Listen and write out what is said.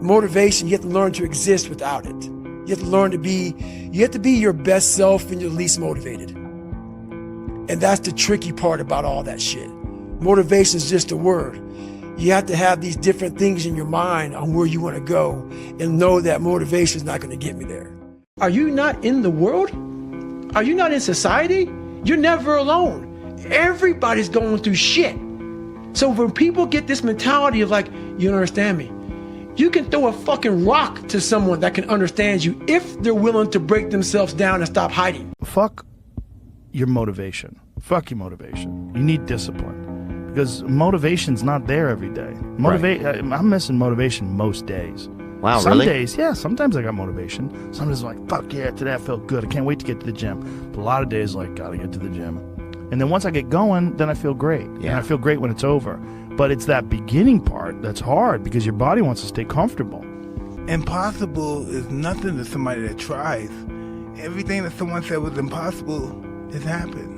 Motivation, you have to learn to exist without it. You have to learn to be, you have to be your best self when you're least motivated. And that's the tricky part about all that shit. Motivation is just a word. You have to have these different things in your mind on where you want to go and know that motivation is not going to get me there. Are you not in the world? Are you not in society? You're never alone. Everybody's going through shit. So when people get this mentality of like, you don't understand me, you can throw a fucking rock to someone that can understand you if they're willing to break themselves down and stop hiding. Fuck your motivation. Fuck your motivation. You need discipline. Because motivation's not there every day. I'm missing motivation most days. Wow, Some really? days, yeah, sometimes I got motivation. Some days I'm like, fuck yeah, today I felt good. I can't wait to get to the gym. But a lot of days, like, gotta get to the gym. And then once I get going, then I feel great. Yeah. And I feel great when it's over. But it's that beginning part that's hard because your body wants to stay comfortable. Impossible is nothing to somebody that tries. Everything that someone said was impossible has happened.